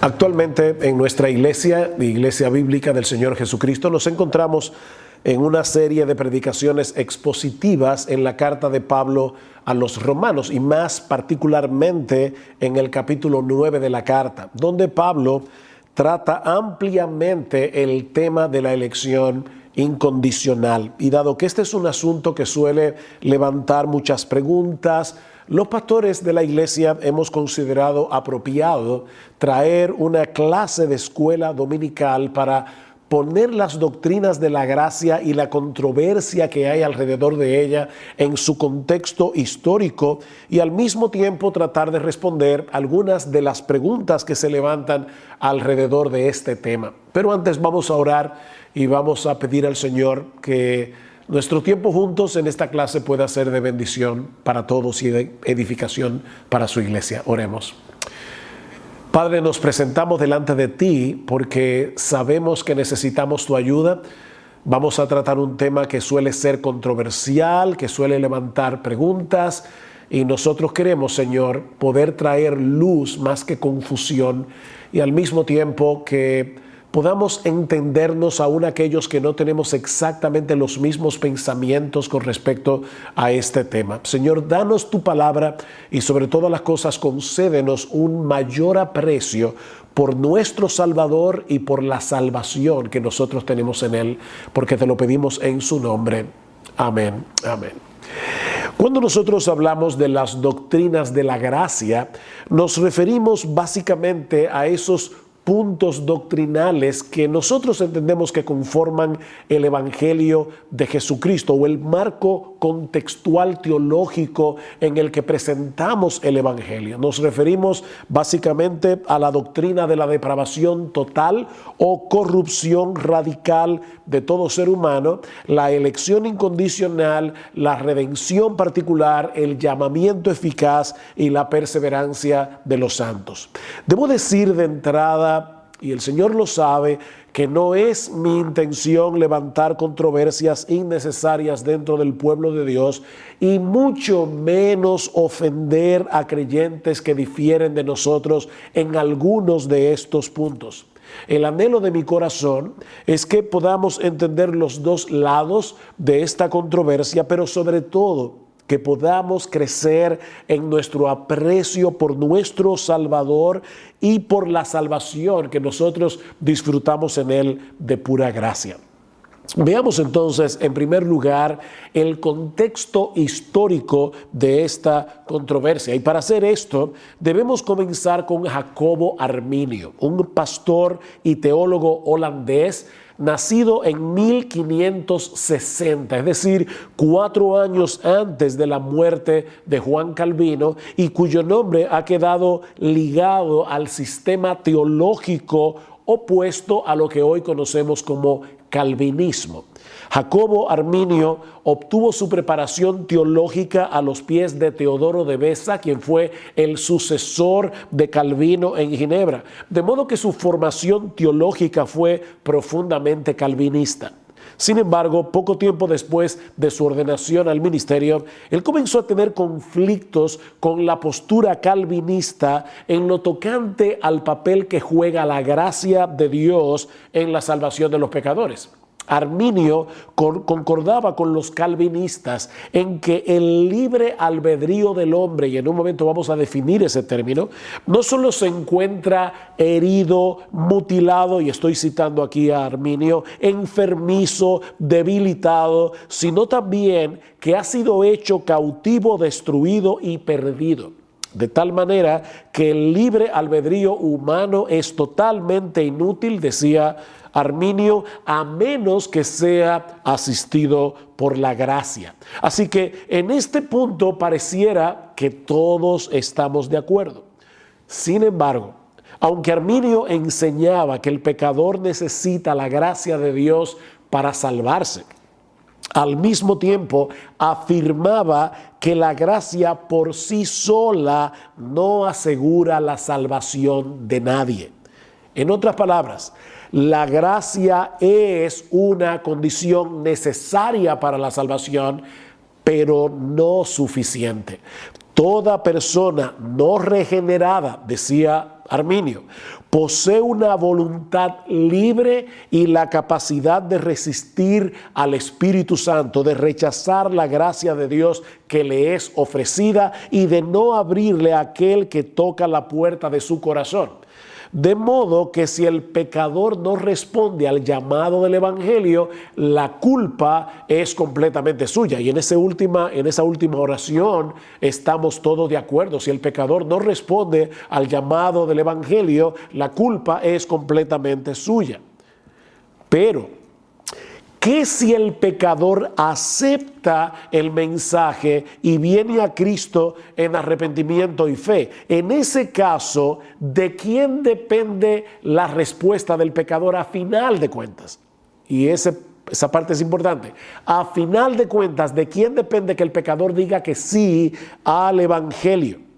Actualmente en nuestra iglesia, la Iglesia Bíblica del Señor Jesucristo, nos encontramos en una serie de predicaciones expositivas en la carta de Pablo a los romanos y más particularmente en el capítulo 9 de la carta, donde Pablo trata ampliamente el tema de la elección incondicional. Y dado que este es un asunto que suele levantar muchas preguntas, los pastores de la iglesia hemos considerado apropiado traer una clase de escuela dominical para poner las doctrinas de la gracia y la controversia que hay alrededor de ella en su contexto histórico y al mismo tiempo tratar de responder algunas de las preguntas que se levantan alrededor de este tema. Pero antes vamos a orar y vamos a pedir al Señor que nuestro tiempo juntos en esta clase pueda ser de bendición para todos y de edificación para su iglesia. Oremos. Padre, nos presentamos delante de ti porque sabemos que necesitamos tu ayuda. Vamos a tratar un tema que suele ser controversial, que suele levantar preguntas y nosotros queremos, Señor, poder traer luz más que confusión y al mismo tiempo que podamos entendernos aún aquellos que no tenemos exactamente los mismos pensamientos con respecto a este tema. Señor, danos tu palabra y sobre todas las cosas concédenos un mayor aprecio por nuestro Salvador y por la salvación que nosotros tenemos en Él, porque te lo pedimos en su nombre. Amén. Amén. Cuando nosotros hablamos de las doctrinas de la gracia, nos referimos básicamente a esos puntos doctrinales que nosotros entendemos que conforman el Evangelio de Jesucristo o el marco contextual teológico en el que presentamos el Evangelio. Nos referimos básicamente a la doctrina de la depravación total o corrupción radical de todo ser humano, la elección incondicional, la redención particular, el llamamiento eficaz y la perseverancia de los santos. Debo decir de entrada, y el Señor lo sabe, que no es mi intención levantar controversias innecesarias dentro del pueblo de Dios y mucho menos ofender a creyentes que difieren de nosotros en algunos de estos puntos. El anhelo de mi corazón es que podamos entender los dos lados de esta controversia, pero sobre todo que podamos crecer en nuestro aprecio por nuestro Salvador y por la salvación que nosotros disfrutamos en Él de pura gracia. Veamos entonces, en primer lugar, el contexto histórico de esta controversia. Y para hacer esto, debemos comenzar con Jacobo Arminio, un pastor y teólogo holandés nacido en 1560, es decir, 4 años antes de la muerte de Juan Calvino, y cuyo nombre ha quedado ligado al sistema teológico opuesto a lo que hoy conocemos como calvinismo. Jacobo Arminio obtuvo su preparación teológica a los pies de Teodoro de Beza, quien fue el sucesor de Calvino en Ginebra, de modo que su formación teológica fue profundamente calvinista. Sin embargo, poco tiempo después de su ordenación al ministerio, él comenzó a tener conflictos con la postura calvinista en lo tocante al papel que juega la gracia de Dios en la salvación de los pecadores. Arminio concordaba con los calvinistas en que el libre albedrío del hombre, y en un momento vamos a definir ese término, no solo se encuentra herido, mutilado, y estoy citando aquí a Arminio, enfermizo, debilitado, sino también que ha sido hecho cautivo, destruido y perdido. De tal manera que el libre albedrío humano es totalmente inútil, decía Arminio, a menos que sea asistido por la gracia. Así que en este punto pareciera que todos estamos de acuerdo. Sin embargo, aunque Arminio enseñaba que el pecador necesita la gracia de Dios para salvarse, al mismo tiempo afirmaba que la gracia por sí sola no asegura la salvación de nadie. En otras palabras, la gracia es una condición necesaria para la salvación, pero no suficiente. Toda persona no regenerada, decía Arminio, posee una voluntad libre y la capacidad de resistir al Espíritu Santo, de rechazar la gracia de Dios que le es ofrecida y de no abrirle a aquel que toca la puerta de su corazón. De modo que si el pecador no responde al llamado del Evangelio, la culpa es completamente suya. Y en esa última oración estamos todos de acuerdo. Si el pecador no responde al llamado del Evangelio, la culpa es completamente suya. Pero ¿qué si el pecador acepta el mensaje y viene a Cristo en arrepentimiento y fe? En ese caso, ¿de quién depende la respuesta del pecador a final de cuentas? Y esa parte es importante. A final de cuentas, ¿de quién depende que el pecador diga que sí al Evangelio?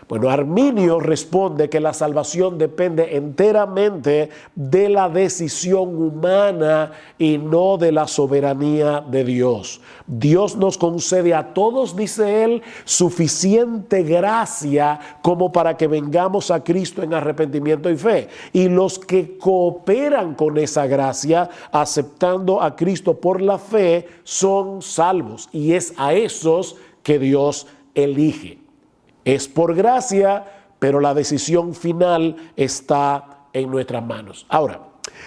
Bueno, Arminio responde que la salvación depende enteramente de la decisión humana y no de la soberanía de Dios. Dios nos concede a todos, dice él, suficiente gracia como para que vengamos a Cristo en arrepentimiento y fe. Y los que cooperan con esa gracia, aceptando a Cristo por la fe, son salvos. Y es a esos que Dios elige. Es por gracia, pero la decisión final está en nuestras manos. Ahora,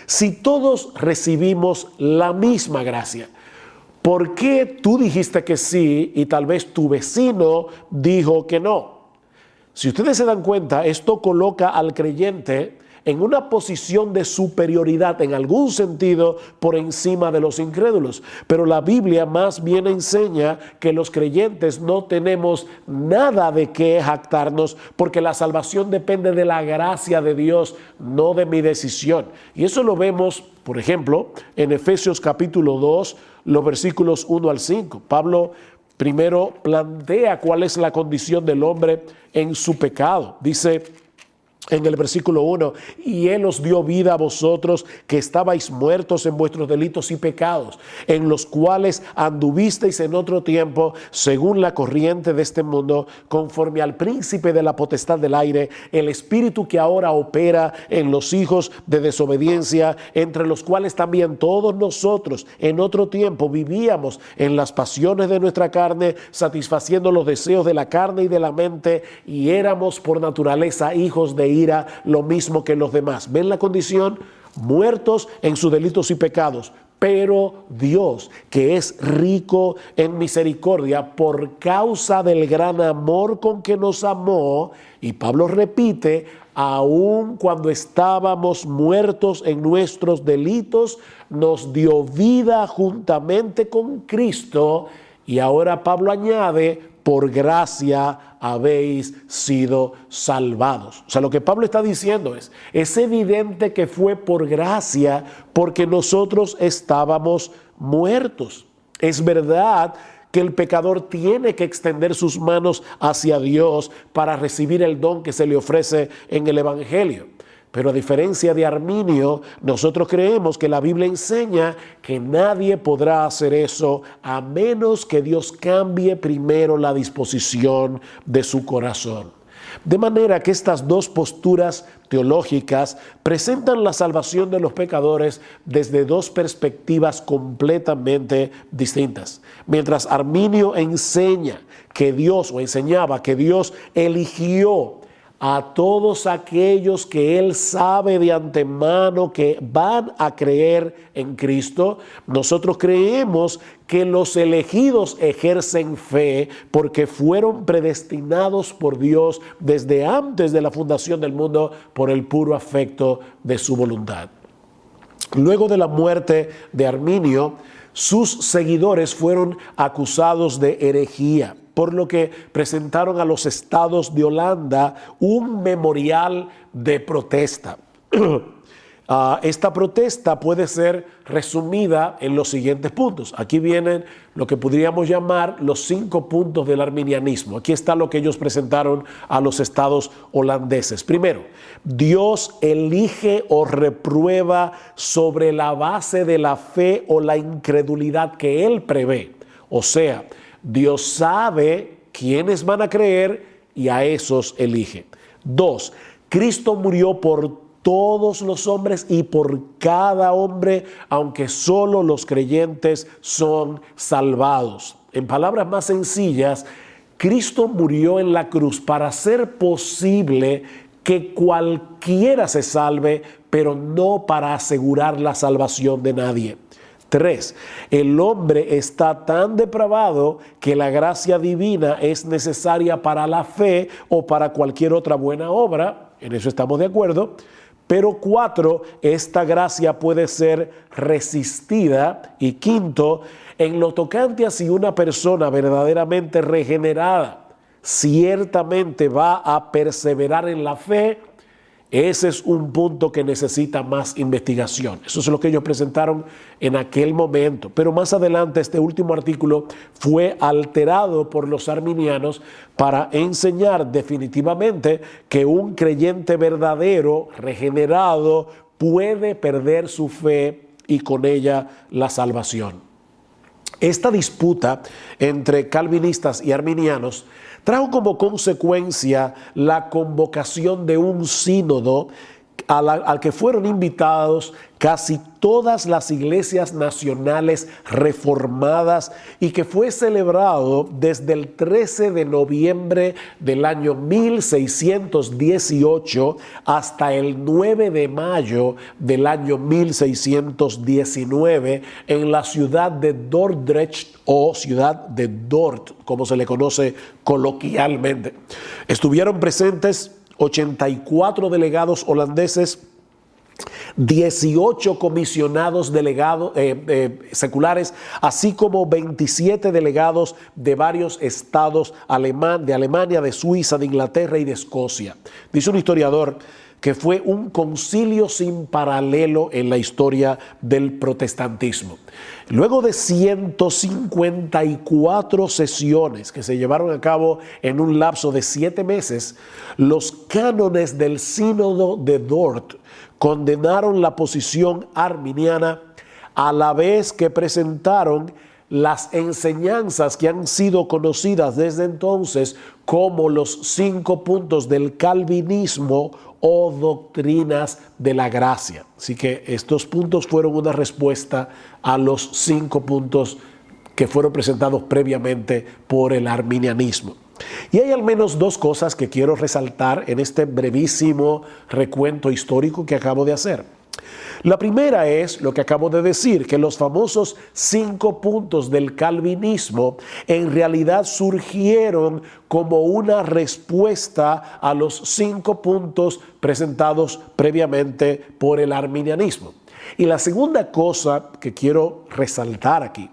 si todos recibimos la misma gracia, ¿por qué tú dijiste que sí y tal vez tu vecino dijo que no? Si ustedes se dan cuenta, esto coloca al creyente en una posición de superioridad en algún sentido por encima de los incrédulos. Pero la Biblia más bien enseña que los creyentes no tenemos nada de qué jactarnos porque la salvación depende de la gracia de Dios, no de mi decisión. Y eso lo vemos, por ejemplo, en Efesios capítulo 2, los versículos 1 al 5. Pablo primero plantea cuál es la condición del hombre en su pecado. Dice en el versículo 1, y Él os dio vida a vosotros que estabais muertos en vuestros delitos y pecados, en los cuales anduvisteis en otro tiempo, según la corriente de este mundo, conforme al príncipe de la potestad del aire, el espíritu que ahora opera en los hijos de desobediencia, entre los cuales también todos nosotros en otro tiempo vivíamos en las pasiones de nuestra carne, satisfaciendo los deseos de la carne y de la mente, y éramos por naturaleza hijos de ira, lo mismo que los demás. ¿Ven la condición? Muertos en sus delitos y pecados. Pero Dios, que es rico en misericordia, por causa del gran amor con que nos amó, y Pablo repite, aun cuando estábamos muertos en nuestros delitos, nos dio vida juntamente con Cristo. Y ahora Pablo añade, por gracia habéis sido salvados. O sea, lo que Pablo está diciendo es evidente que fue por gracia porque nosotros estábamos muertos. Es verdad que el pecador tiene que extender sus manos hacia Dios para recibir el don que se le ofrece en el Evangelio. Pero a diferencia de Arminio, nosotros creemos que la Biblia enseña que nadie podrá hacer eso a menos que Dios cambie primero la disposición de su corazón. De manera que estas dos posturas teológicas presentan la salvación de los pecadores desde dos perspectivas completamente distintas. Mientras Arminio enseñaba que Dios eligió a todos aquellos que Él sabe de antemano que van a creer en Cristo, nosotros creemos que los elegidos ejercen fe porque fueron predestinados por Dios desde antes de la fundación del mundo por el puro afecto de su voluntad. Luego de la muerte de Arminio, sus seguidores fueron acusados de herejía, por lo que presentaron a los estados de Holanda un memorial de protesta. Esta protesta puede ser resumida en los siguientes puntos. Aquí vienen lo que podríamos llamar los 5 puntos del arminianismo. Aquí está lo que ellos presentaron a los estados holandeses. Primero, Dios elige o reprueba sobre la base de la fe o la incredulidad que Él prevé. O sea, Dios sabe quiénes van a creer y a esos elige. 2. Cristo murió por todos los hombres y por cada hombre, aunque solo los creyentes son salvados. En palabras más sencillas, Cristo murió en la cruz para hacer posible que cualquiera se salve, pero no para asegurar la salvación de nadie. 3. El hombre está tan depravado que la gracia divina es necesaria para la fe o para cualquier otra buena obra. En eso estamos de acuerdo. Pero 4, esta gracia puede ser resistida. Y 5, en lo tocante a si una persona verdaderamente regenerada ciertamente va a perseverar en la fe, ese es un punto que necesita más investigación. Eso es lo que ellos presentaron en aquel momento. Pero más adelante este último artículo fue alterado por los arminianos para enseñar definitivamente que un creyente verdadero, regenerado, puede perder su fe y con ella la salvación. Esta disputa entre calvinistas y arminianos trajo como consecuencia la convocación de un sínodo al que fueron invitados casi todas las iglesias nacionales reformadas y que fue celebrado desde el 13 de noviembre del año 1618 hasta el 9 de mayo del año 1619 en la ciudad de Dordrecht o ciudad de Dort, como se le conoce coloquialmente. Estuvieron presentes 84 delegados holandeses, 18 comisionados delegados seculares, así como 27 delegados de varios estados de Alemania, de Suiza, de Inglaterra y de Escocia. Dice un historiador que fue un concilio sin paralelo en la historia del protestantismo. Luego de 154 sesiones que se llevaron a cabo en un lapso de 7 meses, los cánones del Sínodo de Dort condenaron la posición arminiana a la vez que presentaron las enseñanzas que han sido conocidas desde entonces como los 5 puntos del calvinismo o doctrinas de la gracia. Así que estos puntos fueron una respuesta a los 5 puntos que fueron presentados previamente por el arminianismo. Y hay al menos 2 cosas que quiero resaltar en este brevísimo recuento histórico que acabo de hacer. La primera es lo que acabo de decir, que los famosos 5 puntos del calvinismo en realidad surgieron como una respuesta a los 5 puntos presentados previamente por el arminianismo. Y la segunda cosa que quiero resaltar aquí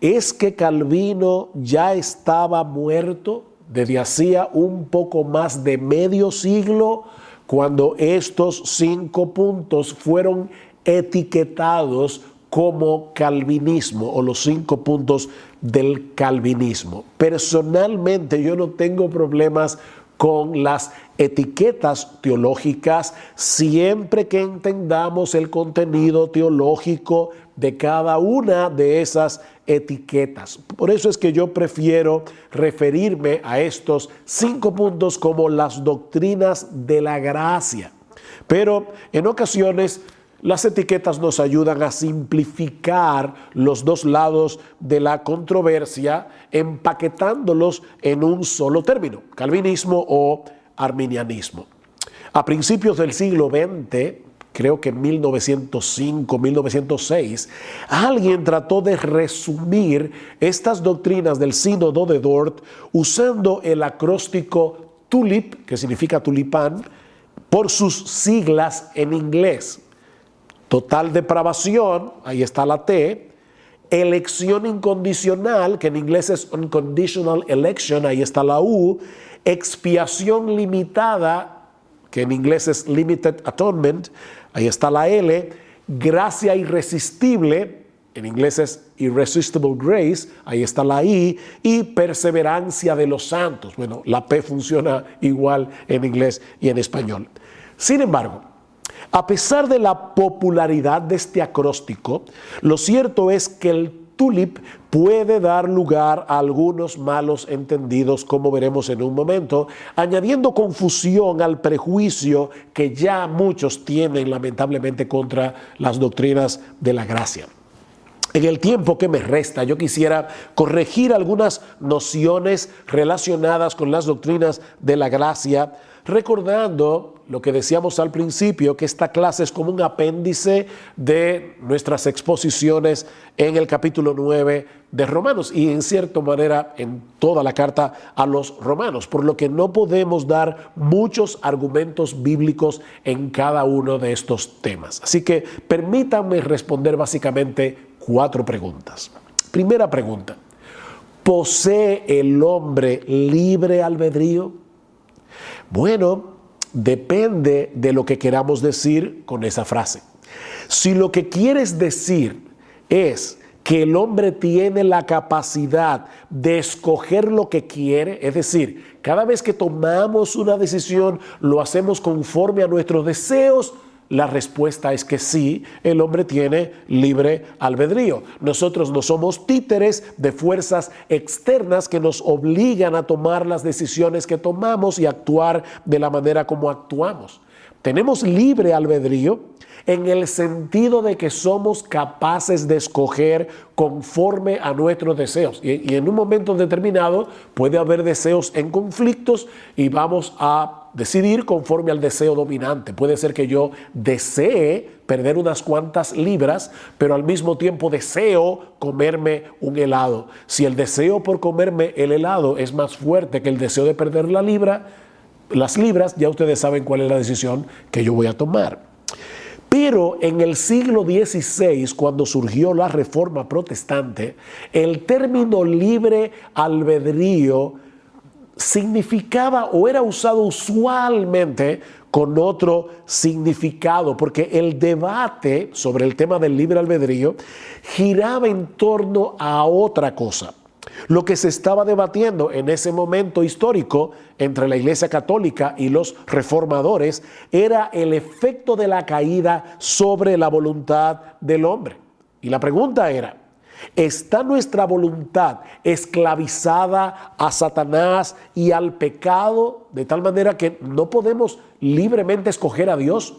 es que Calvino ya estaba muerto desde hacía un poco más de medio siglo cuando estos 5 puntos fueron etiquetados como calvinismo o los 5 puntos del calvinismo. Personalmente yo no tengo problemas con las etiquetas teológicas siempre que entendamos el contenido teológico de cada una de esas etiquetas. Por eso es que yo prefiero referirme a estos 5 puntos como las doctrinas de la gracia. Pero en ocasiones las etiquetas nos ayudan a simplificar los 2 lados de la controversia, empaquetándolos en un solo término, calvinismo o arminianismo. A principios del siglo XX, creo que en 1905, 1906, alguien trató de resumir estas doctrinas del Sínodo de Dort usando el acróstico TULIP, que significa tulipán, por sus siglas en inglés. Total depravación, ahí está la T. Elección incondicional, que en inglés es unconditional election, ahí está la U. Expiación limitada, que en inglés es limited atonement, ahí está la L. Gracia irresistible, en inglés es irresistible grace, ahí está la I. Y perseverancia de los santos. Bueno, la P funciona igual en inglés y en español. Sin embargo, a pesar de la popularidad de este acróstico, lo cierto es que el TULIP puede dar lugar a algunos malos entendidos, como veremos en un momento, añadiendo confusión al prejuicio que ya muchos tienen lamentablemente contra las doctrinas de la gracia. En el tiempo que me resta, yo quisiera corregir algunas nociones relacionadas con las doctrinas de la gracia, recordando lo que decíamos al principio, que esta clase es como un apéndice de nuestras exposiciones en el capítulo 9 de Romanos y en cierta manera en toda la carta a los romanos, por lo que no podemos dar muchos argumentos bíblicos en cada uno de estos temas. Así que permítanme responder básicamente 4 preguntas. Primera pregunta: ¿posee el hombre libre albedrío? Bueno, depende de lo que queramos decir con esa frase. Si lo que quieres decir es que el hombre tiene la capacidad de escoger lo que quiere, es decir, cada vez que tomamos una decisión lo hacemos conforme a nuestros deseos, la respuesta es que sí, el hombre tiene libre albedrío. Nosotros no somos títeres de fuerzas externas que nos obligan a tomar las decisiones que tomamos y actuar de la manera como actuamos. Tenemos libre albedrío en el sentido de que somos capaces de escoger conforme a nuestros deseos. Y en un momento determinado puede haber deseos en conflictos y vamos a decidir conforme al deseo dominante. Puede ser que yo desee perder unas cuantas libras, pero al mismo tiempo deseo comerme un helado. Si el deseo por comerme el helado es más fuerte que el deseo de perder las libras, ya ustedes saben cuál es la decisión que yo voy a tomar. Pero en el siglo XVI, cuando surgió la Reforma Protestante, el término libre albedrío significaba o era usado usualmente con otro significado, porque el debate sobre el tema del libre albedrío giraba en torno a otra cosa. Lo que se estaba debatiendo en ese momento histórico entre la Iglesia Católica y los reformadores era el efecto de la caída sobre la voluntad del hombre. Y la pregunta era: ¿está nuestra voluntad esclavizada a Satanás y al pecado de tal manera que no podemos libremente escoger a Dios?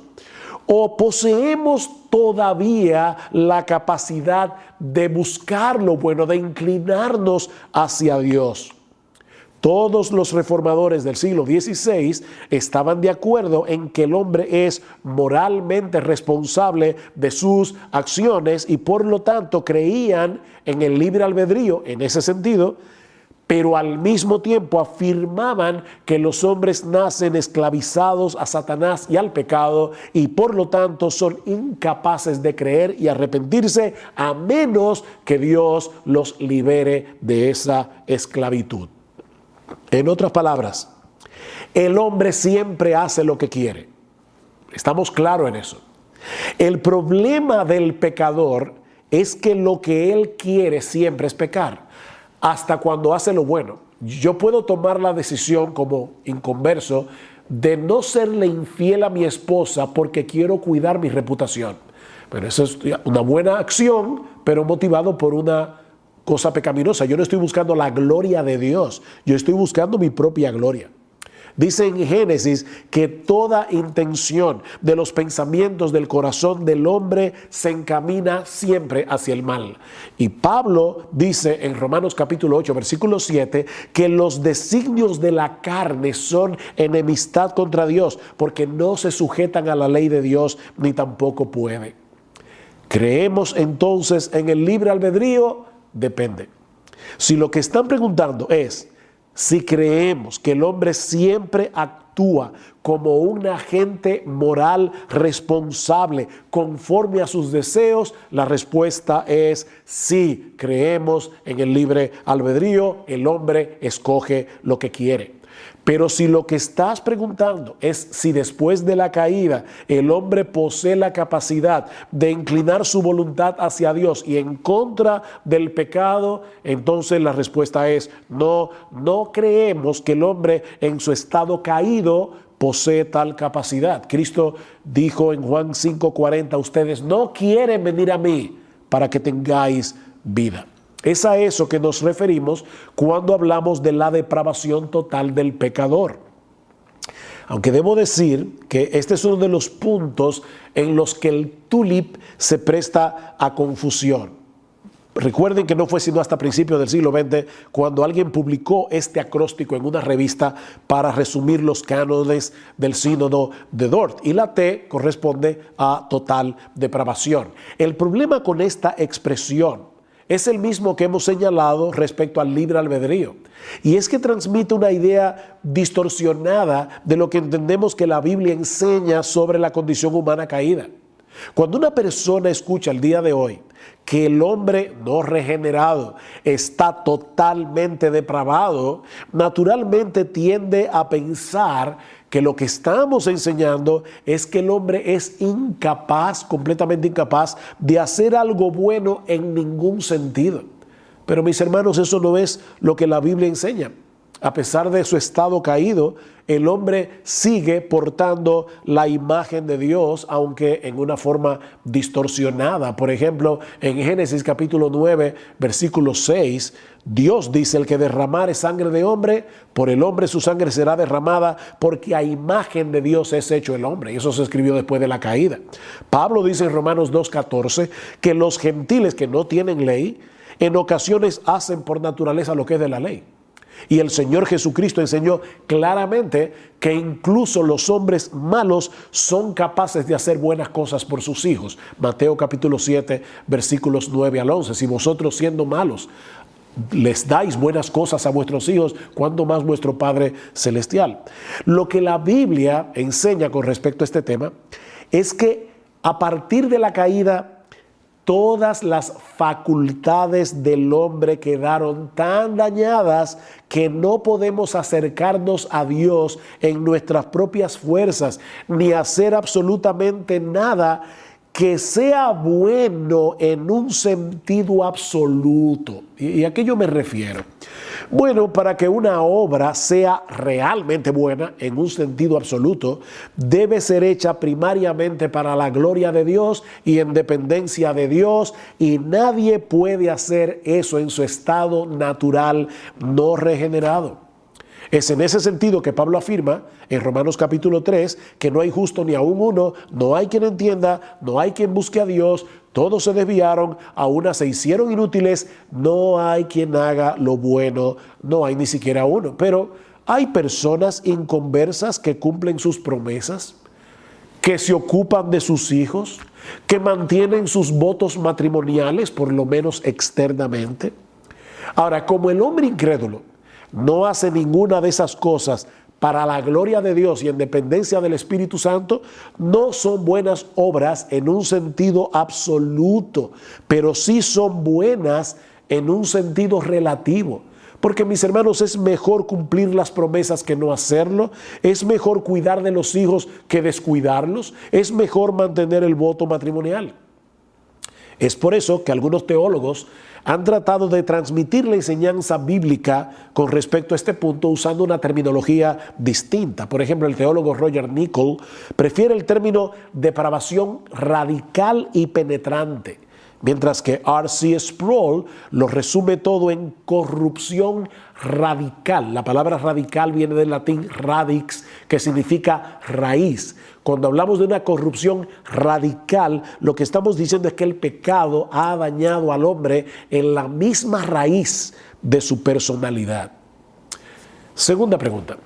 ¿O poseemos todavía la capacidad de buscar lo bueno, de inclinarnos hacia Dios? Todos los reformadores del siglo XVI estaban de acuerdo en que el hombre es moralmente responsable de sus acciones y por lo tanto creían en el libre albedrío en ese sentido, pero al mismo tiempo afirmaban que los hombres nacen esclavizados a Satanás y al pecado y por lo tanto son incapaces de creer y arrepentirse a menos que Dios los libere de esa esclavitud. En otras palabras, el hombre siempre hace lo que quiere. Estamos claros en eso. El problema del pecador es que lo que él quiere siempre es pecar, hasta cuando hace lo bueno. Yo puedo tomar la decisión como inconverso de no serle infiel a mi esposa porque quiero cuidar mi reputación. Pero eso es una buena acción, pero motivado por una cosa pecaminosa. Yo no estoy buscando la gloria de Dios, yo estoy buscando mi propia gloria. Dice en Génesis que toda intención de los pensamientos del corazón del hombre se encamina siempre hacia el mal. Y Pablo dice en Romanos capítulo 8, versículo 7, que los designios de la carne son enemistad contra Dios, porque no se sujetan a la ley de Dios, ni tampoco pueden. ¿Creemos entonces en el libre albedrío? Depende. Si lo que están preguntando es si creemos que el hombre siempre actúa como un agente moral responsable conforme a sus deseos, la respuesta es sí, creemos en el libre albedrío, el hombre escoge lo que quiere. Pero si lo que estás preguntando es si después de la caída el hombre posee la capacidad de inclinar su voluntad hacia Dios y en contra del pecado, entonces la respuesta es no, no creemos que el hombre en su estado caído posee tal capacidad. Cristo dijo en Juan 5:40, ustedes no quieren venir a mí para que tengáis vida. Es a eso que nos referimos cuando hablamos de la depravación total del pecador. Aunque debo decir que este es uno de los puntos en los que el tulip se presta a confusión. Recuerden que no fue sino hasta principios del siglo XX cuando alguien publicó este acróstico en una revista para resumir los cánones del sínodo de Dort, y la T corresponde a total depravación. El problema con esta expresión es el mismo que hemos señalado respecto al libre albedrío, y es que transmite una idea distorsionada de lo que entendemos que la Biblia enseña sobre la condición humana caída. Cuando una persona escucha el día de hoy que el hombre no regenerado está totalmente depravado, naturalmente tiende a pensar que lo que estamos enseñando es que el hombre es incapaz, completamente incapaz, de hacer algo bueno en ningún sentido. Pero mis hermanos, eso no es lo que la Biblia enseña. A pesar de su estado caído, el hombre sigue portando la imagen de Dios, aunque en una forma distorsionada. Por ejemplo, en Génesis capítulo 9, versículo 6, Dios dice: el que derramare sangre de hombre, por el hombre su sangre será derramada, porque a imagen de Dios es hecho el hombre. Y eso se escribió después de la caída. Pablo dice en Romanos 2:14 que los gentiles que no tienen ley, en ocasiones hacen por naturaleza lo que es de la ley. Y el Señor Jesucristo enseñó claramente que incluso los hombres malos son capaces de hacer buenas cosas por sus hijos. Mateo capítulo 7, versículos 9 al 11. Si vosotros, siendo malos, les dais buenas cosas a vuestros hijos, ¿cuánto más vuestro Padre Celestial? Lo que la Biblia enseña con respecto a este tema es que a partir de la caída, todas las facultades del hombre quedaron tan dañadas que no podemos acercarnos a Dios en nuestras propias fuerzas, ni hacer absolutamente nada que sea bueno en un sentido absoluto. ¿Y a qué yo me refiero? Bueno, para que una obra sea realmente buena en un sentido absoluto, debe ser hecha primariamente para la gloria de Dios y en dependencia de Dios, y nadie puede hacer eso en su estado natural no regenerado. Es en ese sentido que Pablo afirma en Romanos capítulo 3 que no hay justo ni aún uno, no hay quien entienda, no hay quien busque a Dios, todos se desviaron, a una se hicieron inútiles, no hay quien haga lo bueno, no hay ni siquiera uno. Pero hay personas inconversas que cumplen sus promesas, que se ocupan de sus hijos, que mantienen sus votos matrimoniales, por lo menos externamente. Ahora, como el hombre incrédulo no hace ninguna de esas cosas para la gloria de Dios y en dependencia del Espíritu Santo, no son buenas obras en un sentido absoluto, pero sí son buenas en un sentido relativo. Porque, mis hermanos, es mejor cumplir las promesas que no hacerlo, es mejor cuidar de los hijos que descuidarlos, es mejor mantener el voto matrimonial. Es por eso que algunos teólogos han tratado de transmitir la enseñanza bíblica con respecto a este punto usando una terminología distinta. Por ejemplo, el teólogo Roger Nicol prefiere el término depravación radical y penetrante, mientras que R.C. Sproul lo resume todo en corrupción radical. La palabra radical viene del latín radix, que significa raíz. Cuando hablamos de una corrupción radical, lo que estamos diciendo es que el pecado ha dañado al hombre en la misma raíz de su personalidad. Segunda pregunta.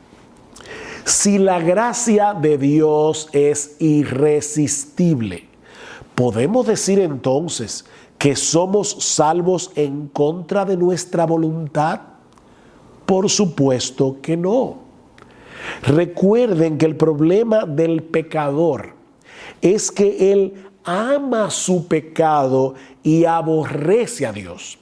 Si la gracia de Dios es irresistible, ¿podemos decir entonces que somos salvos en contra de nuestra voluntad? Por supuesto que no. Recuerden que el problema del pecador es que él ama su pecado y aborrece a Dios.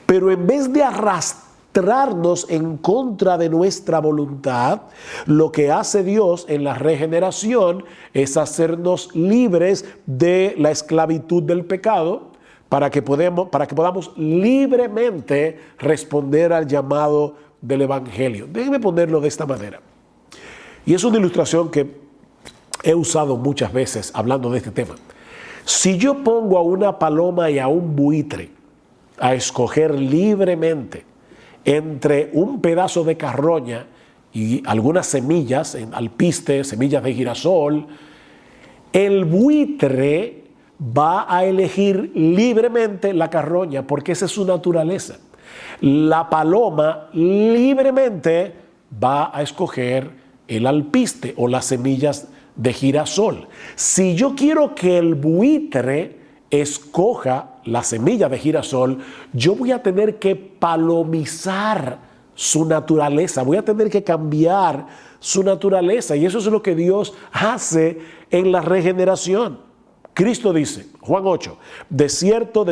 Pero en vez de arrastrarnos en contra de nuestra voluntad, lo que hace Dios en la regeneración es hacernos libres de la esclavitud del pecado para que podamos libremente responder al llamado del Evangelio. Déjenme ponerlo de esta manera. Y es una ilustración que he usado muchas veces hablando de este tema. Si yo pongo a una paloma y a un buitre a escoger libremente entre un pedazo de carroña y algunas semillas, alpiste, semillas de girasol, el buitre va a elegir libremente la carroña porque esa es su naturaleza. La paloma libremente va a escoger el alpiste o las semillas de girasol. Si yo quiero que el buitre escoja la semilla de girasol, yo voy a tener que palomizar su naturaleza, voy a tener que cambiar su naturaleza, y eso es lo que Dios hace en la regeneración. Cristo dice, Juan 8, de cierto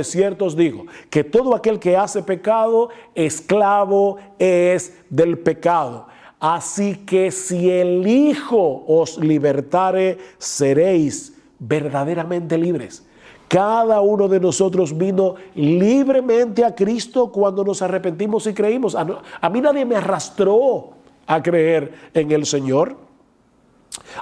os digo, que todo aquel que hace pecado, esclavo es del pecado. Así que si el Hijo os libertare, seréis verdaderamente libres. Cada uno de nosotros vino libremente a Cristo cuando nos arrepentimos y creímos. A mí nadie me arrastró a creer en el Señor.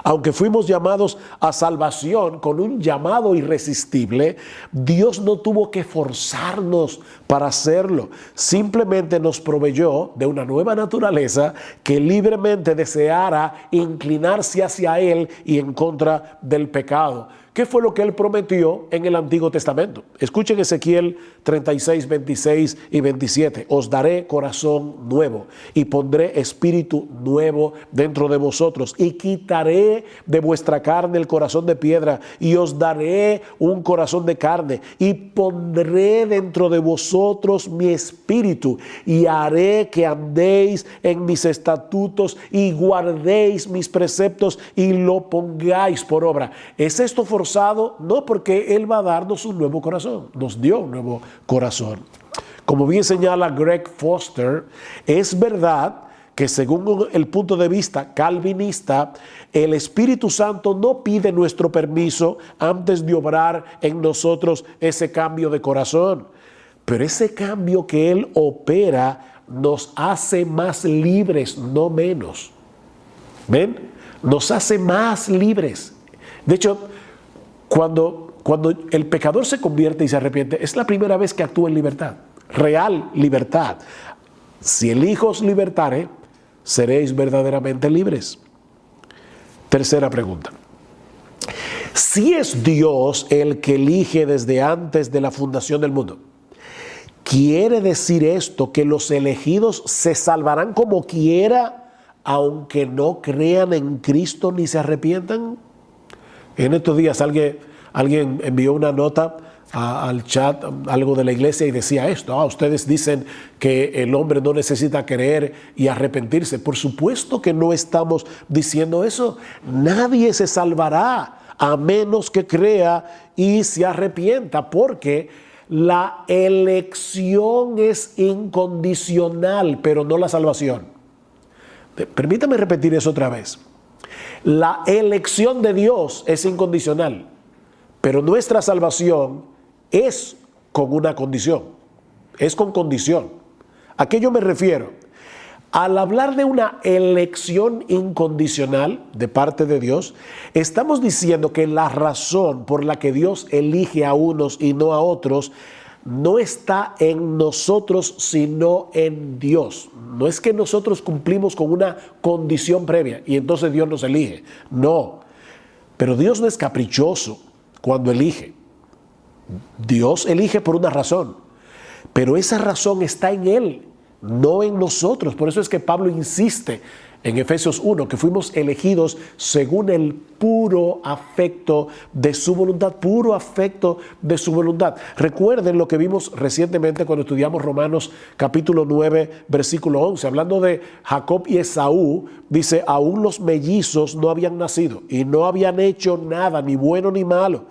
Aunque fuimos llamados a salvación con un llamado irresistible, Dios no tuvo que forzarnos para hacerlo. Simplemente nos proveyó de una nueva naturaleza que libremente deseara inclinarse hacia Él y en contra del pecado. ¿Qué fue lo que Él prometió en el Antiguo Testamento? Escuchen Ezequiel 36, 26 y 27. Os daré corazón nuevo y pondré espíritu nuevo dentro de vosotros y quitaré de vuestra carne el corazón de piedra y os daré un corazón de carne y pondré dentro de vosotros mi espíritu y haré que andéis en mis estatutos y guardéis mis preceptos y lo pongáis por obra. ¿Es esto forzado? No, porque Él va a darnos un nuevo corazón. Nos dio un nuevo corazón. Como bien señala Greg Foster, es verdad que según el punto de vista calvinista, el Espíritu Santo no pide nuestro permiso antes de obrar en nosotros ese cambio de corazón. Pero ese cambio que Él opera nos hace más libres, no menos. ¿Ven? Nos hace más libres. De hecho, cuando el pecador se convierte y se arrepiente, es la primera vez que actúa en libertad, real libertad. Si el Hijo os libertare, seréis verdaderamente libres. Tercera pregunta. Si es Dios el que elige desde antes de la fundación del mundo, ¿quiere decir esto que los elegidos se salvarán como quiera, aunque no crean en Cristo ni se arrepientan? En estos días alguien envió una nota al chat, algo de la iglesia, y decía esto: ustedes dicen que el hombre no necesita creer y arrepentirse. Por supuesto que no estamos diciendo eso. Nadie se salvará a menos que crea y se arrepienta, porque la elección es incondicional, pero no la salvación. Permítame repetir eso otra vez. La elección de Dios es incondicional, pero nuestra salvación es con una condición, es con condición. ¿A qué yo me refiero? Al hablar de una elección incondicional de parte de Dios, estamos diciendo que la razón por la que Dios elige a unos y no a otros no está en nosotros, sino en Dios. No es que nosotros cumplimos con una condición previa y entonces Dios nos elige. No, pero Dios no es caprichoso cuando elige. Dios elige por una razón, pero esa razón está en Él, no en nosotros. Por eso es que Pablo insiste en Efesios 1, que fuimos elegidos según el puro afecto de su voluntad, puro afecto de su voluntad. Recuerden lo que vimos recientemente cuando estudiamos Romanos capítulo 9, versículo 11, hablando de Jacob y Esaú. Dice: aún los mellizos no habían nacido y no habían hecho nada, ni bueno ni malo,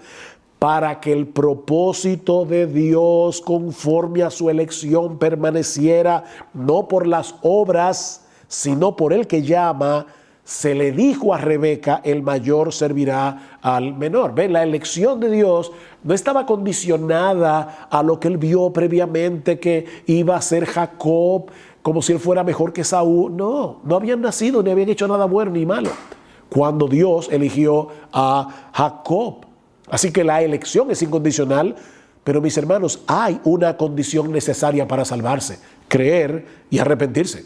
para que el propósito de Dios conforme a su elección permaneciera, no por las obras, sino por el que llama. Se le dijo a Rebeca: el mayor servirá al menor. ¿Ven? La elección de Dios no estaba condicionada a lo que él vio previamente que iba a ser Jacob, como si él fuera mejor que Saúl. No habían nacido ni habían hecho nada bueno ni malo cuando Dios eligió a Jacob. Así que la elección es incondicional, Pero mis hermanos, hay una condición necesaria para salvarse: creer y arrepentirse.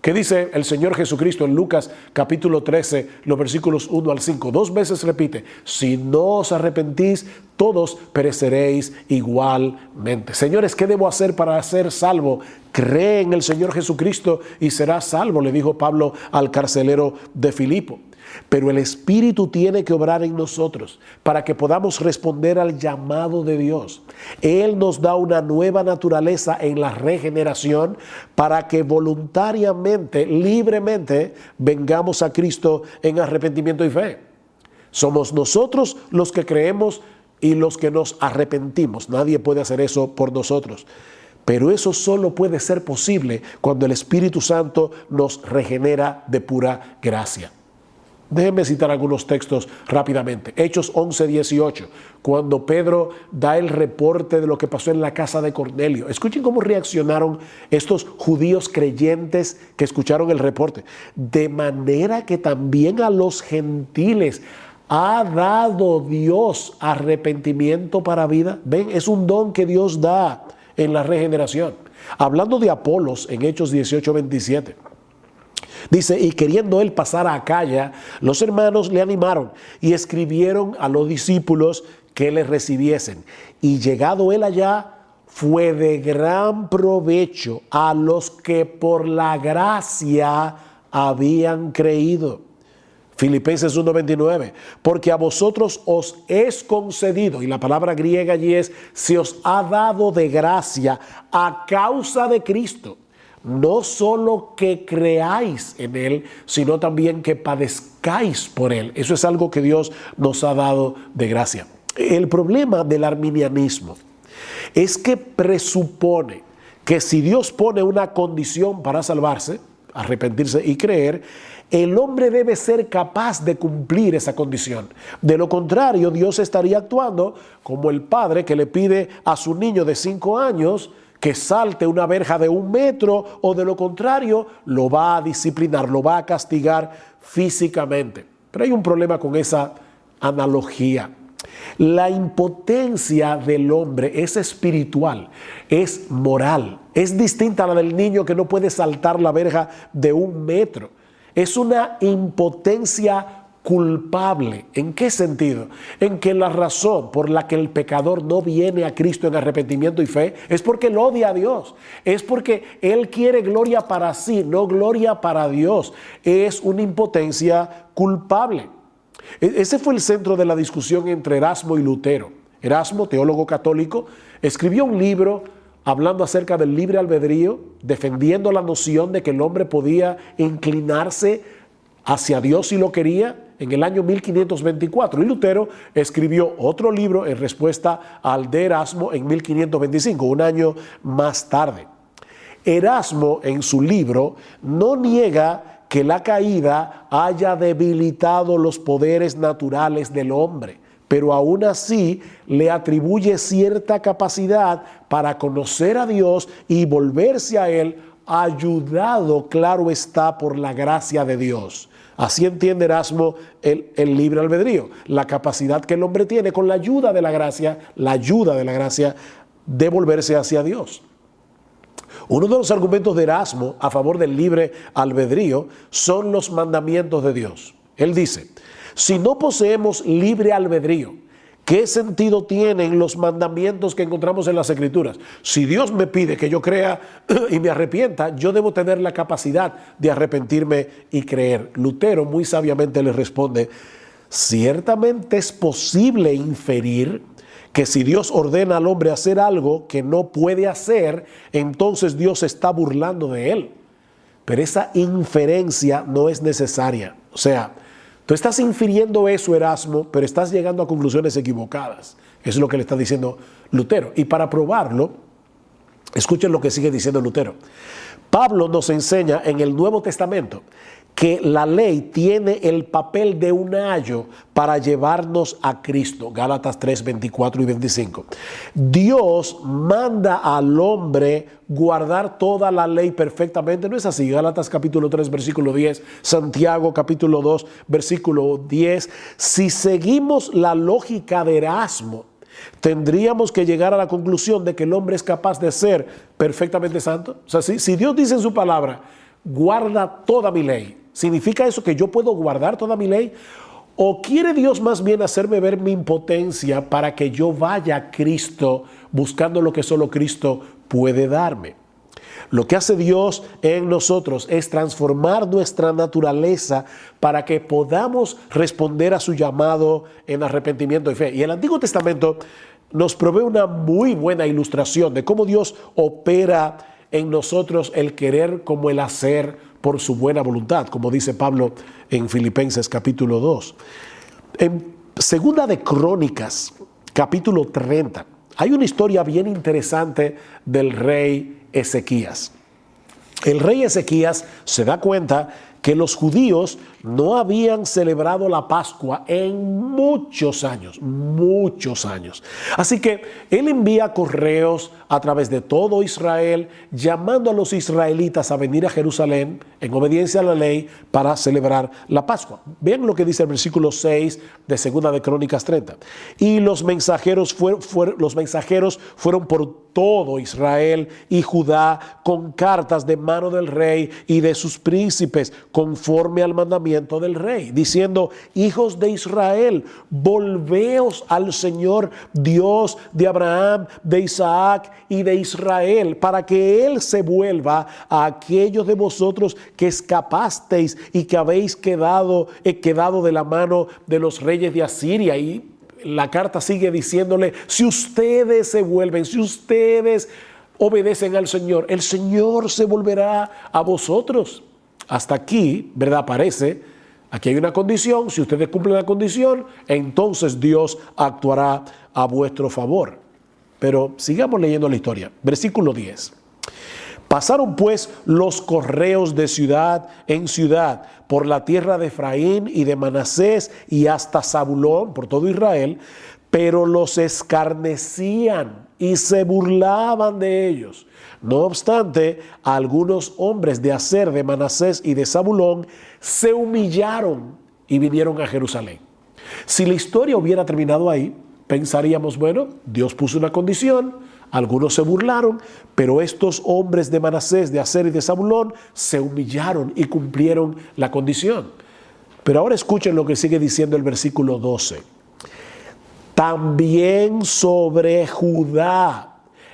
¿Qué dice el Señor Jesucristo en Lucas capítulo 13, los versículos 1 al 5? 2 veces repite: si no os arrepentís, todos pereceréis igualmente. Señores, ¿qué debo hacer para ser salvo? Cree en el Señor Jesucristo y serás salvo, le dijo Pablo al carcelero de Filipo. Pero el Espíritu tiene que obrar en nosotros para que podamos responder al llamado de Dios. Él nos da una nueva naturaleza en la regeneración para que voluntariamente, libremente, vengamos a Cristo en arrepentimiento y fe. Somos nosotros los que creemos y los que nos arrepentimos. Nadie puede hacer eso por nosotros. Pero eso solo puede ser posible cuando el Espíritu Santo nos regenera de pura gracia. Déjenme citar algunos textos rápidamente. Hechos 11:18, cuando Pedro da el reporte de lo que pasó en la casa de Cornelio. Escuchen cómo reaccionaron estos judíos creyentes que escucharon el reporte. De manera que también a los gentiles ha dado Dios arrepentimiento para vida. Ven, es un don que Dios da en la regeneración. Hablando de Apolos en Hechos 18:27. Dice: y queriendo él pasar a Acaya, los hermanos le animaron y escribieron a los discípulos que le recibiesen. Y llegado él allá, fue de gran provecho a los que por la gracia habían creído. Filipenses 1:29, porque a vosotros os es concedido, y la palabra griega allí es: se os ha dado de gracia a causa de Cristo. No solo que creáis en Él, sino también que padezcáis por Él. Eso es algo que Dios nos ha dado de gracia. El problema del arminianismo es que presupone que si Dios pone una condición para salvarse, arrepentirse y creer, el hombre debe ser capaz de cumplir esa condición. De lo contrario, Dios estaría actuando como el padre que le pide a su niño de 5 años que salte una verja de 1 metro, o de lo contrario lo va a disciplinar, lo va a castigar físicamente. Pero hay un problema con esa analogía. La impotencia del hombre es espiritual, es moral, es distinta a la del niño que no puede saltar la verja de 1 metro. Es una impotencia culpable. ¿En qué sentido? En que la razón por la que el pecador no viene a Cristo en arrepentimiento y fe es porque él odia a Dios. Es porque él quiere gloria para sí, no gloria para Dios. Es una impotencia culpable. Ese fue el centro de la discusión entre Erasmo y Lutero. Erasmo, teólogo católico, escribió un libro hablando acerca del libre albedrío, defendiendo la noción de que el hombre podía inclinarse hacia Dios si lo quería, en el año 1524. Y Lutero escribió otro libro en respuesta al de Erasmo en 1525, un año más tarde. Erasmo, en su libro, no niega que la caída haya debilitado los poderes naturales del hombre, pero aún así le atribuye cierta capacidad para conocer a Dios y volverse a Él, ayudado, claro está, por la gracia de Dios. Así entiende Erasmo el libre albedrío, la capacidad que el hombre tiene con la ayuda de la gracia de volverse hacia Dios. Uno de los argumentos de Erasmo a favor del libre albedrío son los mandamientos de Dios. Él dice: si no poseemos libre albedrío, ¿qué sentido tienen los mandamientos que encontramos en las Escrituras? Si Dios me pide que yo crea y me arrepienta, yo debo tener la capacidad de arrepentirme y creer. Lutero muy sabiamente le responde: ciertamente es posible inferir que si Dios ordena al hombre hacer algo que no puede hacer, entonces Dios se está burlando de él. Pero esa inferencia no es necesaria. O sea, tú estás infiriendo eso, Erasmo, pero estás llegando a conclusiones equivocadas. Eso es lo que le está diciendo Lutero. Y para probarlo, escuchen lo que sigue diciendo Lutero. Pablo nos enseña en el Nuevo Testamento que la ley tiene el papel de un ayo para llevarnos a Cristo. Gálatas 3, 24 y 25. Dios manda al hombre guardar toda la ley perfectamente. ¿No es así? Gálatas capítulo 3, versículo 10. Santiago capítulo 2, versículo 10. Si seguimos la lógica de Erasmo, tendríamos que llegar a la conclusión de que el hombre es capaz de ser perfectamente santo. O sea, si Dios dice en su palabra, guarda toda mi ley, ¿significa eso que yo puedo guardar toda mi ley? ¿O quiere Dios más bien hacerme ver mi impotencia para que yo vaya a Cristo buscando lo que solo Cristo puede darme? Lo que hace Dios en nosotros es transformar nuestra naturaleza para que podamos responder a su llamado en arrepentimiento y fe. Y el Antiguo Testamento nos provee una muy buena ilustración de cómo Dios opera en nosotros el querer como el hacer por su buena voluntad, como dice Pablo en Filipenses capítulo 2. En Segunda de Crónicas, capítulo 30, hay una historia bien interesante del rey Ezequías. El rey Ezequías se da cuenta que los judíos no habían celebrado la Pascua en muchos años. Así que él envía correos a través de todo Israel, llamando a los israelitas a venir a Jerusalén en obediencia a la ley para celebrar la Pascua. Vean lo que dice el versículo 6 de Segunda de Crónicas 30. Y los mensajeros fueron por todo Israel y Judá con cartas de mano del rey y de sus príncipes, conforme al mandamiento del rey, diciendo: hijos de Israel, volveos al Señor Dios de Abraham, de Isaac y de Israel, para que Él se vuelva a aquellos de vosotros que escapasteis y que habéis quedado de la mano de los reyes de Asiria. Y la carta sigue diciéndole: si ustedes se vuelven, si ustedes obedecen al Señor, el Señor se volverá a vosotros. Hasta aquí, ¿verdad? Parece, aquí hay una condición. Si ustedes cumplen la condición, entonces Dios actuará a vuestro favor. Pero sigamos leyendo la historia. Versículo 10. Pasaron pues los correos de ciudad en ciudad por la tierra de Efraín y de Manasés y hasta Zabulón, por todo Israel, pero los escarnecían y se burlaban de ellos. No obstante, algunos hombres de Aser, de Manasés y de Zabulón se humillaron y vinieron a Jerusalén. Si la historia hubiera terminado ahí, pensaríamos, bueno, Dios puso una condición, algunos se burlaron, pero estos hombres de Manasés, de Aser y de Zabulón se humillaron y cumplieron la condición. Pero ahora escuchen lo que sigue diciendo el versículo 12. También sobre Judá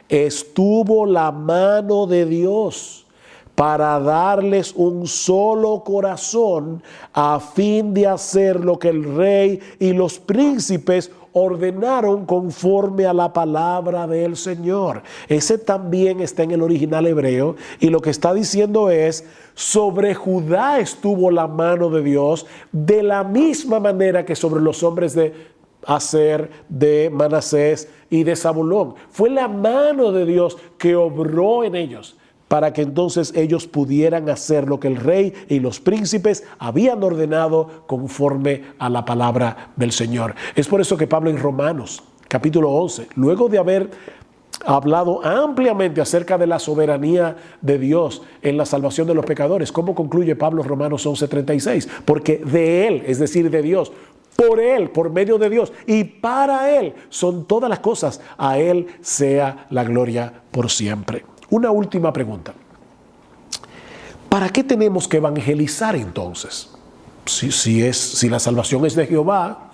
estuvo la mano de Dios para darles un solo corazón a fin de hacer lo que el rey y los príncipes ordenaron conforme a la palabra del Señor. Ese también está en el original hebreo, y lo que está diciendo es: sobre Judá estuvo la mano de Dios, de la misma manera que sobre los hombres de Aser, de Manasés y de Zabulón. Fue la mano de Dios que obró en ellos para que entonces ellos pudieran hacer lo que el rey y los príncipes habían ordenado conforme a la palabra del Señor. Es por eso que Pablo en Romanos, capítulo 11, luego de haber hablado ampliamente acerca de la soberanía de Dios en la salvación de los pecadores, ¿cómo concluye Pablo Romanos 11:36? Porque de Él, es decir, de Dios, por Él, por medio de Dios y para Él son todas las cosas. A Él sea la gloria por siempre. Una última pregunta. ¿Para qué tenemos que evangelizar entonces? Si la salvación es de Jehová,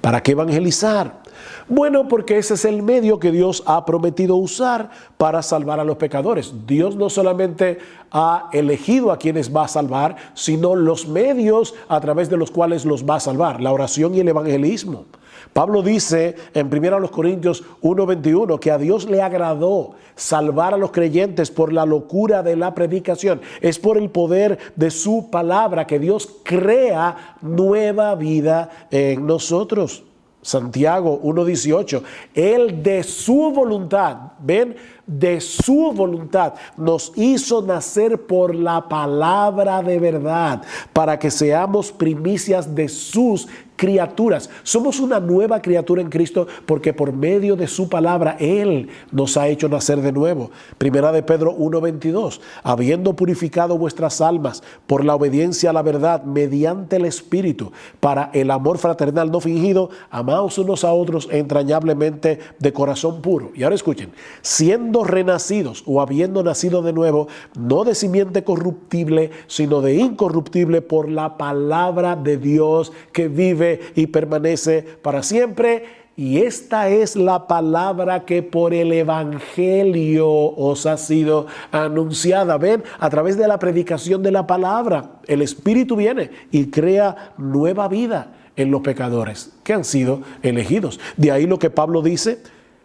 ¿para qué evangelizar? Bueno, porque ese es el medio que Dios ha prometido usar para salvar a los pecadores. Dios no solamente ha elegido a quienes va a salvar, sino los medios a través de los cuales los va a salvar: la oración y el evangelismo. Pablo dice en 1 Corintios 1:21 que a Dios le agradó salvar a los creyentes por la locura de la predicación. Es por el poder de su palabra que Dios crea nueva vida en nosotros. Santiago 1:18, Él de su voluntad, ven, de su voluntad, nos hizo nacer por la palabra de verdad, para que seamos primicias de sus criaturas. Somos una nueva criatura en Cristo porque por medio de su palabra Él nos ha hecho nacer de nuevo. Primera de Pedro 1:22, habiendo purificado vuestras almas por la obediencia a la verdad mediante el Espíritu, para el amor fraternal no fingido, amaos unos a otros entrañablemente de corazón puro. Y ahora escuchen, siendo renacidos o habiendo nacido de nuevo, no de simiente corruptible, sino de incorruptible por la palabra de Dios que vive y permanece para siempre. Y esta es la palabra que por el Evangelio os ha sido anunciada. Ven, a través de la predicación de la palabra, el Espíritu viene y crea nueva vida en los pecadores que han sido elegidos. De ahí lo que Pablo dice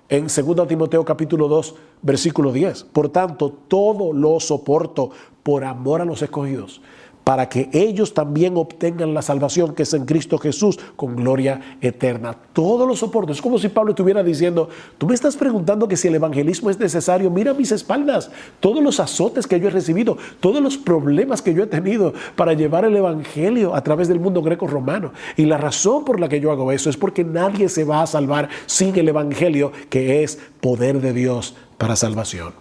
en 2 Timoteo capítulo 2, versículo 10. Por tanto, todo lo soporto por amor a los escogidos, para que ellos también obtengan la salvación que es en Cristo Jesús con gloria eterna. Todo lo soporto. Es como si Pablo estuviera diciendo, tú me estás preguntando que si el evangelismo es necesario, mira mis espaldas, todos los azotes que yo he recibido, todos los problemas que yo he tenido para llevar el evangelio a través del mundo greco-romano. Y la razón por la que yo hago eso es porque nadie se va a salvar sin el evangelio, que es poder de Dios para salvación.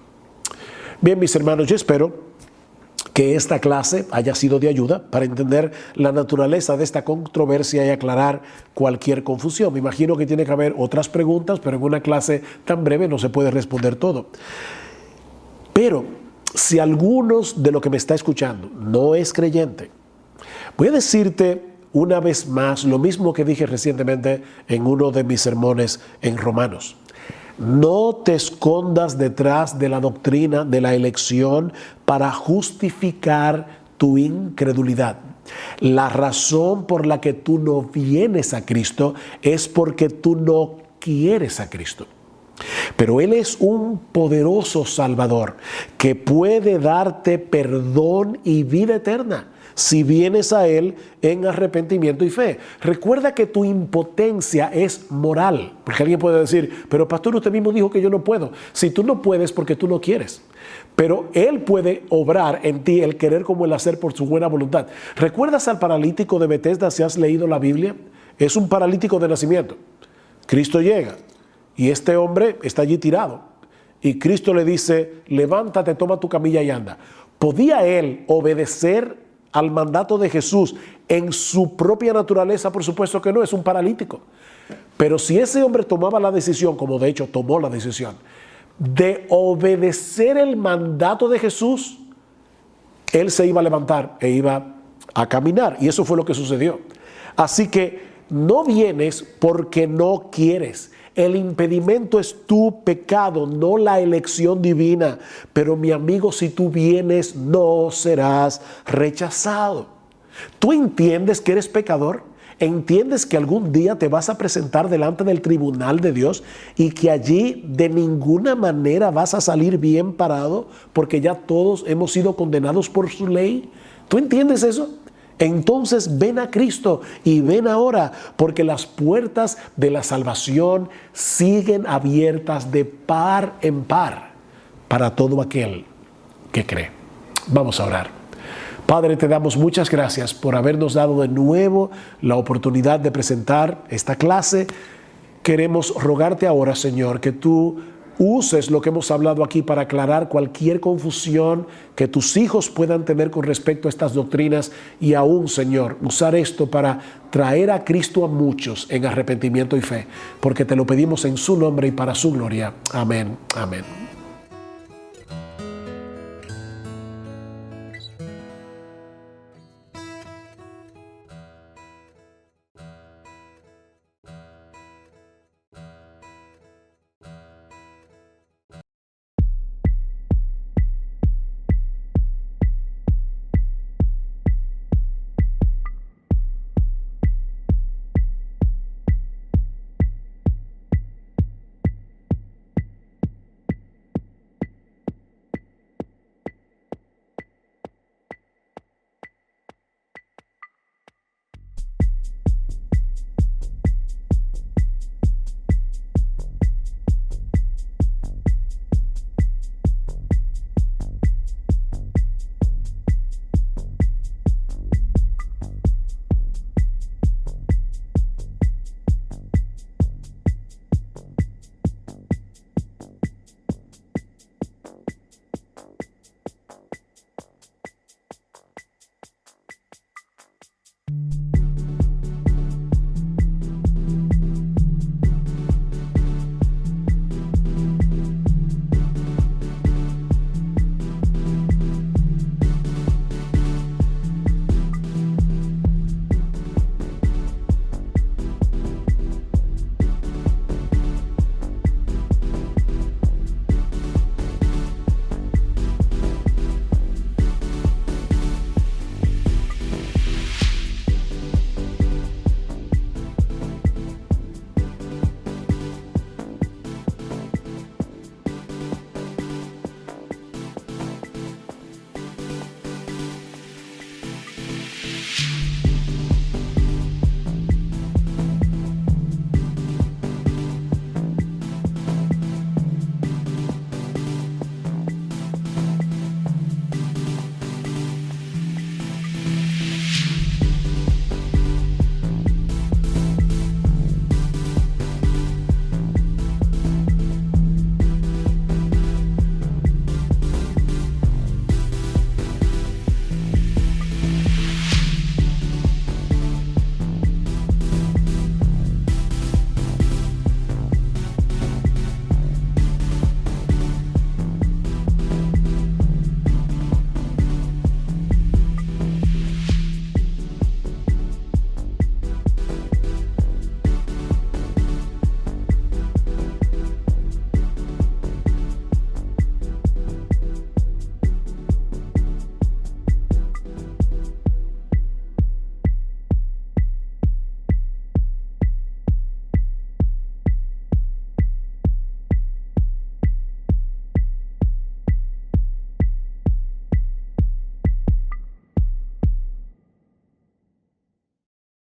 Bien, mis hermanos, yo espero que esta clase haya sido de ayuda para entender la naturaleza de esta controversia y aclarar cualquier confusión. Me imagino que tiene que haber otras preguntas, pero en una clase tan breve no se puede responder todo. Pero si algunos de lo que me está escuchando no es creyente, voy a decirte una vez más lo mismo que dije recientemente en uno de mis sermones en Romanos. No te escondas detrás de la doctrina de la elección para justificar tu incredulidad. La razón por la que tú no vienes a Cristo es porque tú no quieres a Cristo. Pero Él es un poderoso Salvador que puede darte perdón y vida eterna si vienes a Él en arrepentimiento y fe. Recuerda que tu impotencia es moral, porque alguien puede decir, pero pastor, usted mismo dijo que yo no puedo. Si tú no puedes porque tú no quieres, pero Él puede obrar en ti el querer como el hacer por su buena voluntad. ¿Recuerdas al paralítico de Betesda si has leído la Biblia? Es un paralítico de nacimiento. Cristo llega y este hombre está allí tirado y Cristo le dice, levántate, toma tu camilla y anda. ¿Podía él obedecer al mandato de Jesús en su propia naturaleza? Por supuesto que no, es un paralítico. Pero si ese hombre tomaba la decisión, como de hecho tomó la decisión, de obedecer el mandato de Jesús, él se iba a levantar e iba a caminar. Y eso fue lo que sucedió. Así que no vienes porque no quieres. El impedimento es tu pecado, no la elección divina. Pero mi amigo, si tú vienes, no serás rechazado. ¿Tú entiendes que eres pecador? ¿Entiendes que algún día te vas a presentar delante del tribunal de Dios y que allí de ninguna manera vas a salir bien parado porque ya todos hemos sido condenados por su ley? ¿Tú entiendes eso? Entonces ven a Cristo y ven ahora, porque las puertas de la salvación siguen abiertas de par en par para todo aquel que cree. Vamos a orar. Padre, te damos muchas gracias por habernos dado de nuevo la oportunidad de presentar esta clase. Queremos rogarte ahora, Señor, que tú uses lo que hemos hablado aquí para aclarar cualquier confusión que tus hijos puedan tener con respecto a estas doctrinas y aún, Señor, usar esto para traer a Cristo a muchos en arrepentimiento y fe, porque te lo pedimos en su nombre y para su gloria. Amén. Amén.